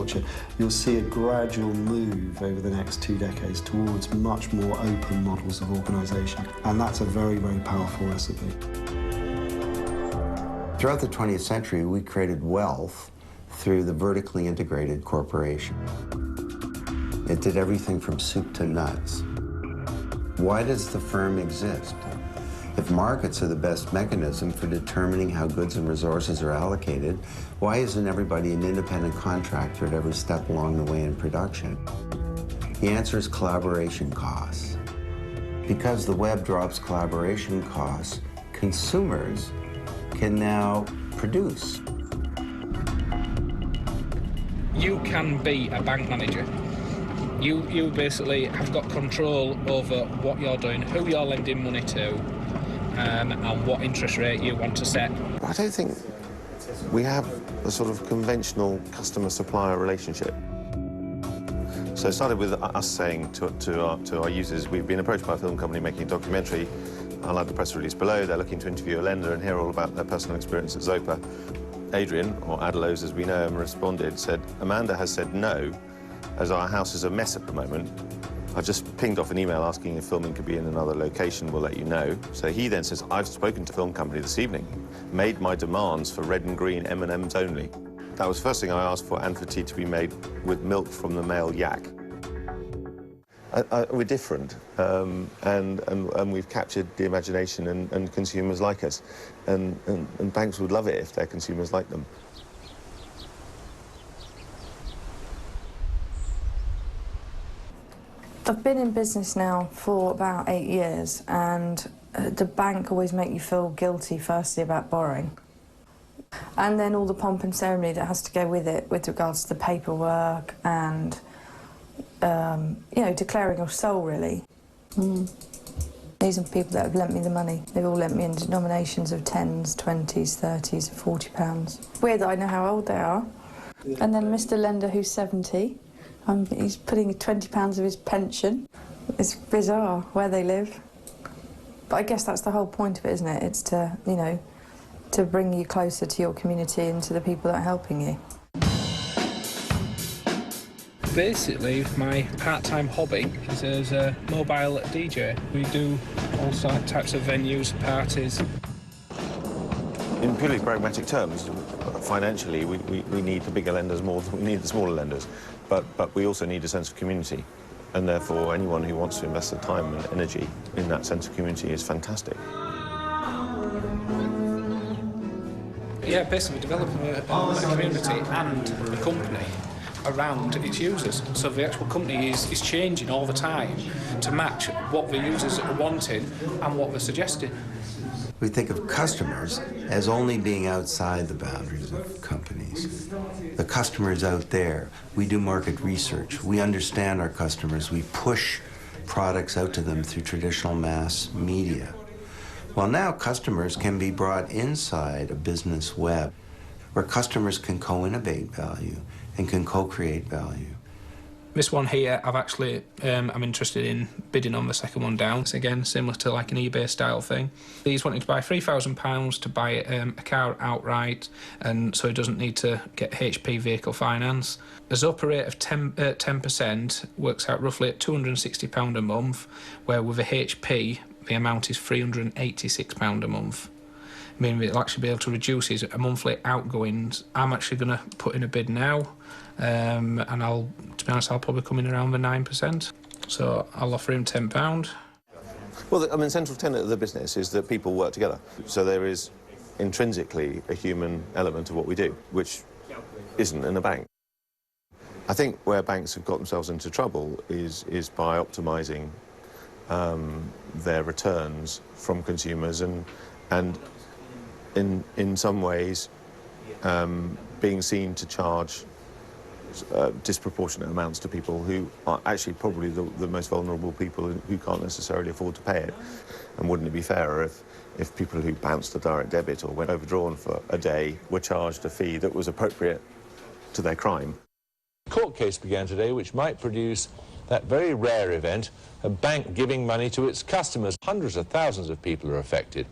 culture, you'll see a gradual move over the next 2 decades towards much more open models of organisation. And that's a very, very powerful recipe. Throughout the 20th century, we created wealth through the vertically integrated corporation. It did everything from soup to nuts. Why does the firm exist? If markets are the best mechanism for determining how goods and resources are allocated, why isn't everybody an independent contractor at every step along the way in production? The answer is collaboration costs. Because the web drops collaboration costs, consumers can now produce. You can be a bank manager. You basically have got control over what you're doing, who you're lending money to, and what interest rate you want to set. I don't think we have a sort of conventional customer-supplier relationship. So it started with us saying to our users, we've been approached by a film company making a documentary. I'll add the press release below. They're looking to interview a lender and hear all about their personal experience at Zopa. Adrian, or Adelos as we know him, responded, said, Amanda has said no, as our house is a mess at the moment. I've just pinged off an email asking if filming could be in another location, we'll let you know. So he then says, I've spoken to film company this evening, made my demands for red and green M&Ms only. That was the first thing I asked for, and for tea to be made with milk from the male yak. We're different, and we've captured the imagination, and consumers like us. And banks would love it if their consumers liked them. I've been in business now for about 8 years, and the bank always make you feel guilty, firstly, about borrowing. And then all the pomp and ceremony that has to go with it, with regards to the paperwork and, you know, declaring your soul, really. These are people that have lent me the money. They've all lent me in denominations of 10s, 20s, 30s, £40. Weird that I know how old they are. And then Mr. Lender, who's 70. He's putting £20 of his pension. It's bizarre where they live. But I guess that's the whole point of it, isn't it? It's to, you know, to bring you closer to your community and to the people that are helping you. Basically, my part-time hobby is as a mobile DJ. We do all types of venues, parties. In purely pragmatic terms, financially, we need the bigger lenders more than we need the smaller lenders. But we also need a sense of community, and therefore anyone who wants to invest their time and energy in that sense of community is fantastic. Yeah, basically developing a community and a company around its users. So the actual company is changing all the time to match what the users are wanting and what they're suggesting. We think of customers as only being outside the boundaries of companies. The customer is out there. We do market research. We understand our customers. We push products out to them through traditional mass media. Well, now customers can be brought inside a business web where customers can co-innovate value and can co-create value. This one here, I'm interested in bidding on the second one down. It's again similar to like an eBay style thing. He's wanting to buy £3,000 to buy a car outright, and so he doesn't need to get HP vehicle finance. A Zopa rate of 10% works out roughly at £260 a month, where with a HP the amount is £386 a month. Meaning it'll actually be able to reduce his monthly outgoings. I'm actually going to put in a bid now, and to be honest, I'll probably come in around the 9%. So I'll offer him £10. Well, I mean, central tenet of the business is that people work together. So there is intrinsically a human element of what we do, which isn't in a bank. I think where banks have got themselves into trouble is by optimising their returns from consumers and in some ways being seen to charge disproportionate amounts to people who are actually probably the most vulnerable people who can't necessarily afford to pay it. And wouldn't it be fairer if people who bounced a direct debit or went overdrawn for a day were charged a fee that was appropriate to their crime? A court case began today which might produce that very rare event, a bank giving money to its customers. Hundreds of thousands of people are affected.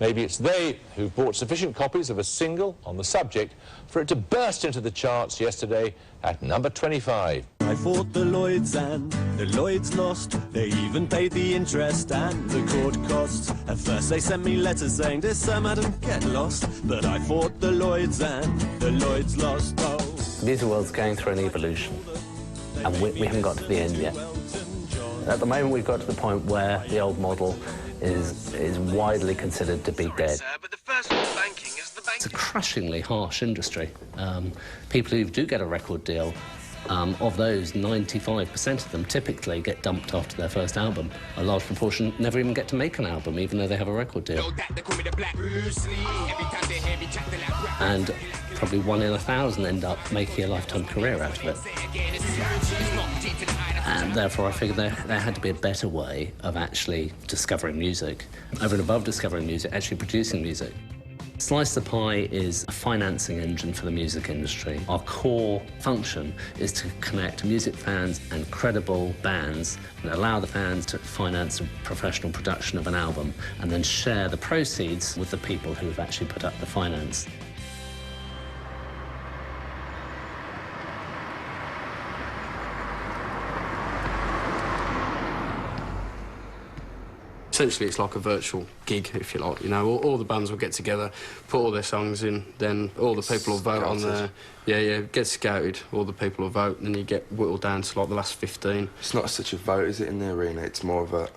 maybe it's they who've bought sufficient copies of a single on the subject for it to burst into the charts yesterday at number 25. I fought the Lloyds and the Lloyds lost. They even paid the interest and the court costs. At first they sent me letters saying, "Dear Sir, madam, get lost." But I fought the Lloyds and the Lloyds lost. Oh. The music world's going through an evolution, and we haven't got to the end yet. At the moment, we've got to the point where the old model is widely considered to be dead. But the first rule of banking is the bank. It's a crushingly harsh industry. People who do get a record deal, of those, 95% of them typically get dumped after their first album. A large proportion never even get to make an album, even though they have a record deal. And probably 1 in 1,000 end up making a lifetime career out of it. And therefore I figured there had to be a better way of actually discovering music. Over and above discovering music, actually producing music. Slice the Pie is a financing engine for the music industry. Our core function is to connect music fans and credible bands and allow the fans to finance the professional production of an album and then share the proceeds with the people who have actually put up the finance. Essentially, it's like a virtual gig, if you like. You know, all the bands will get together, put all their songs in, then all the people will vote on there. Yeah, get scouted. All the people will vote, and then you get whittled down to like the last 15. It's not such a vote, is it, in the arena? It's more of a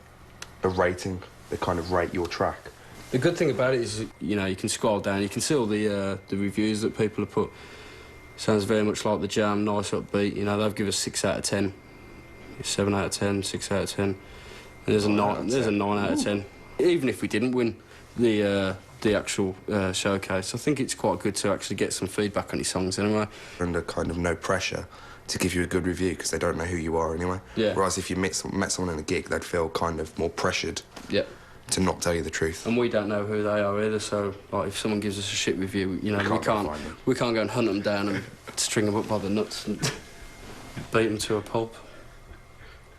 rating. They kind of rate your track. The good thing about it is, you know, you can scroll down, you can see all the reviews that people have put. Sounds very much like The Jam, nice upbeat. You know, they've given us 6 out of 10, 7 out of 10, 6 out of 10. There's a 9 out of 10. Even if we didn't win the actual showcase, I think it's quite good to actually get some feedback on your songs anyway. Under kind of no pressure to give you a good review because they don't know who you are anyway. Yeah. Whereas if you met someone in a gig, they'd feel kind of more pressured. Yeah. To not tell you the truth. And we don't know who they are either, so like if someone gives us a shit review, you know, we can't go and hunt them down and string them up by the nuts and beat them to a pulp.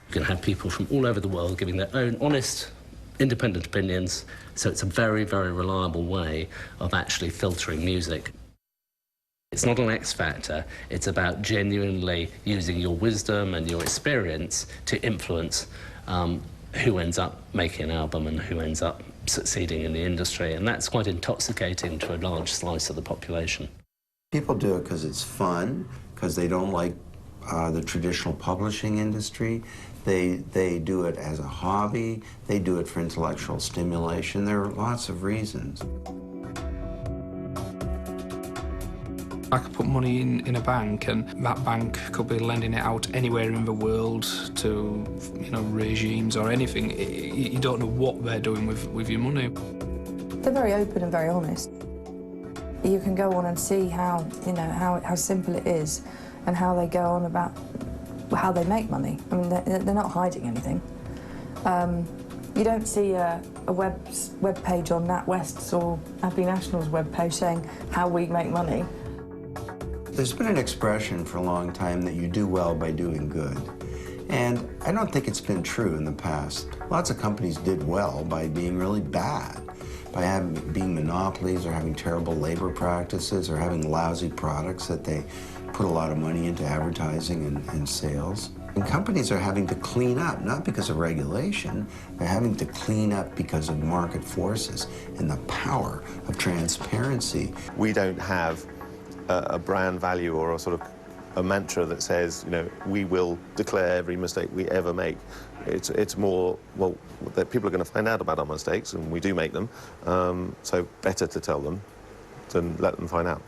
You can have people from all over the world giving their own honest, independent opinions, so it's a very, very reliable way of actually filtering music. It's not an X factor, it's about genuinely using your wisdom and your experience to influence who ends up making an album and who ends up succeeding in the industry, and that's quite intoxicating to a large slice of the population. People do it because it's fun, because they don't like the traditional publishing industry. They do it as a hobby. They do it for intellectual stimulation. There are lots of reasons. I could put money in a bank, and that bank could be lending it out anywhere in the world to, you know, regimes or anything. You don't know what they're doing with your money. They're very open and very honest. You can go on and see how, you know, how simple it is and how they go on about how they make money. I mean, they're not hiding anything. You don't see a web page on NatWest's or Abbey National's web page saying how we make money. There's been an expression for a long time that you do well by doing good. And I don't think it's been true in the past. Lots of companies did well by being really bad, by being monopolies or having terrible labor practices or having lousy products that they put a lot of money into advertising and sales. And companies are having to clean up, not because of regulation, they're having to clean up because of market forces and the power of transparency. We don't have a brand value or a sort of a mantra that says, you know, we will declare every mistake we ever make. It's more, well, that people are going to find out about our mistakes, and we do make them, so better to tell them than let them find out.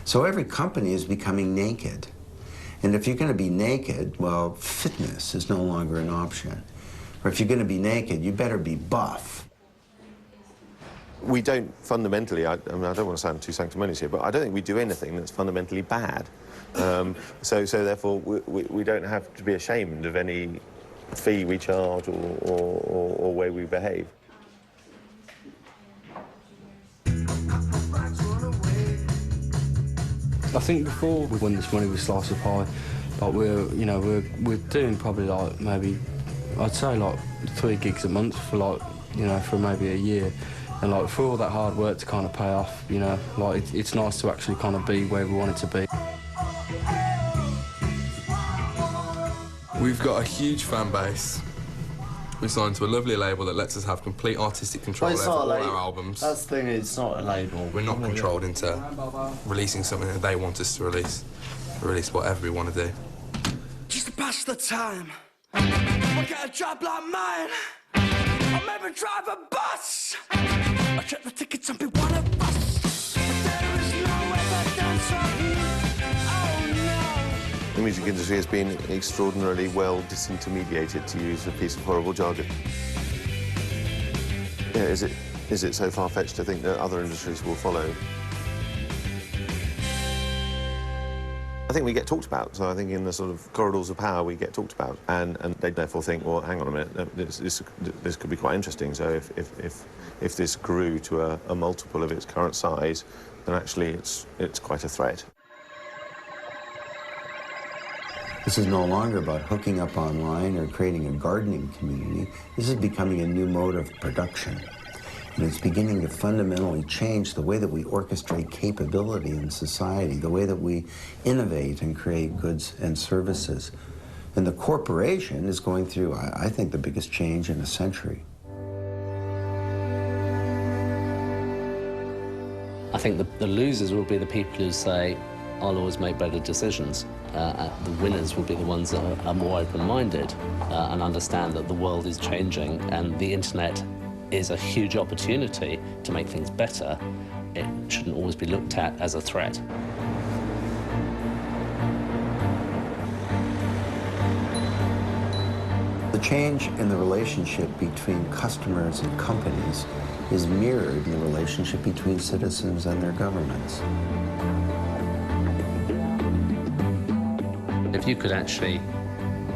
So every company is becoming naked. And if you're going to be naked, well, fitness is no longer an option. Or if you're going to be naked, you better be buff. We don't fundamentally, I mean, I don't want to sound too sanctimonious here, but I don't think we do anything that's fundamentally bad. So therefore, we don't have to be ashamed of any fee we charge or way we behave. I think before we won this money with Slice the Pie, like we're doing probably like maybe, I'd say like 3 gigs a month for like, you know, for maybe a year. And like for all that hard work to kind of pay off, you know, like it's nice to actually kind of be where we want it to be. We've got a huge fan base. We signed to a lovely label that lets us have complete artistic control over all our albums. That's the thing, it's not a label. We're not controlled into releasing something that they want us to release. We release whatever we want to do. Just to pass the time, I get a job like mine. Or maybe drive a bus. I check the tickets and be one of us. But there is no evidence of you. Oh no. The music industry has been extraordinarily well disintermediated, to use a piece of horrible jargon. Yeah, is it so far-fetched to think that other industries will follow? I think we get talked about, so I think in the sort of corridors of power we get talked about, and they therefore think, well, hang on a minute, this could be quite interesting. So if this grew to a multiple of its current size, then actually it's quite a threat. This is no longer about hooking up online or creating a gardening community. This is becoming a new mode of production. And it's beginning to fundamentally change the way that we orchestrate capability in society, the way that we innovate and create goods and services. And the corporation is going through, I think, the biggest change in a century. I think the losers will be the people who say, I'll always make better decisions. The winners will be the ones that are more open-minded and understand that the world is changing and the internet is a huge opportunity to make things better. It shouldn't always be looked at as a threat. The change in the relationship between customers and companies is mirrored in the relationship between citizens and their governments. If you could actually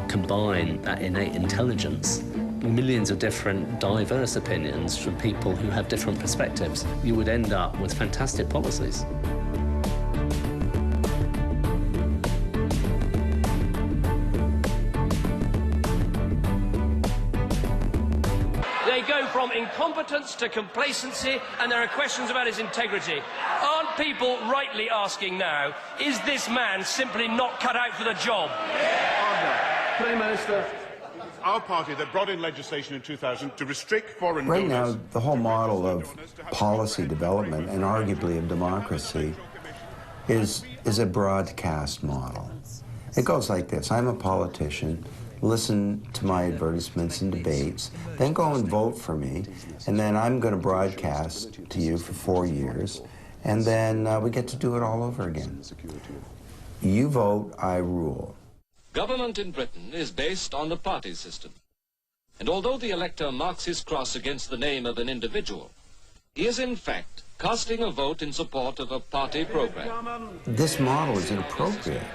combine that innate intelligence, millions of different diverse opinions from people who have different perspectives, you would end up with fantastic policies. They go from incompetence to complacency, and there are questions about his integrity. Aren't people rightly asking now, is this man simply not cut out for the job? Prime Minister, our party that brought in legislation in 2000 to restrict foreign Right donors. now, the whole model of policy development and arguably of democracy is a broadcast model. It goes like this: I'm a politician, listen to my advertisements and debates, then go and vote for me, and then I'm going to broadcast to you for 4 years, and then we get to do it all over again. You vote, I rule. Government in Britain is based on the party system. And although the elector marks his cross against the name of an individual, he is in fact casting a vote in support of a party program. This model is inappropriate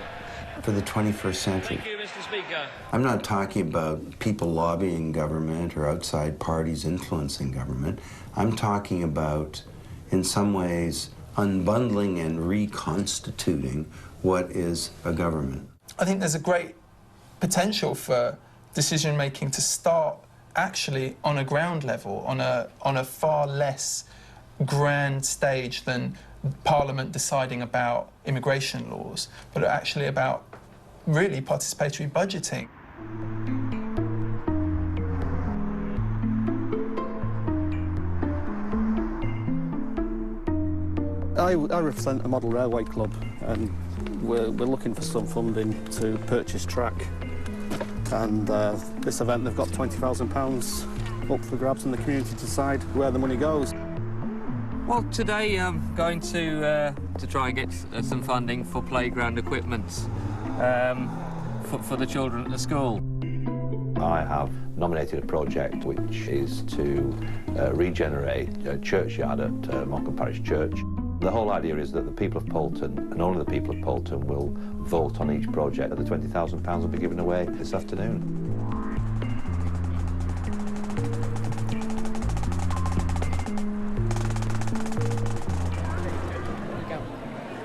for the 21st century. Thank you, Mr. Speaker. I'm not talking about people lobbying government or outside parties influencing government. I'm talking about, in some ways, unbundling and reconstituting what is a government. I think there's a great potential for decision-making to start actually on a ground level, on a far less grand stage than Parliament deciding about immigration laws, but actually about really participatory budgeting. I represent a model railway club, and we're looking for some funding to purchase track. And this event, they've got £20,000 up for grabs, and the community decide where the money goes. Well, today I'm going to try and get some funding for playground equipment for the children at the school. I have nominated a project which is to regenerate a churchyard at Morecambe Parish Church. The whole idea is that the people of Poulton, and only the people of Poulton, will vote on each project, and the £20,000 will be given away this afternoon.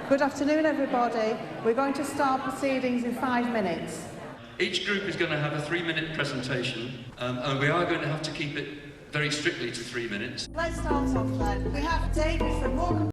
Good afternoon, everybody. We're going to start proceedings in 5 minutes. Each group is going to have a 3-minute presentation, and we are going to have to keep it very strictly to 3 minutes. Let's start off then. We have David from Morgan.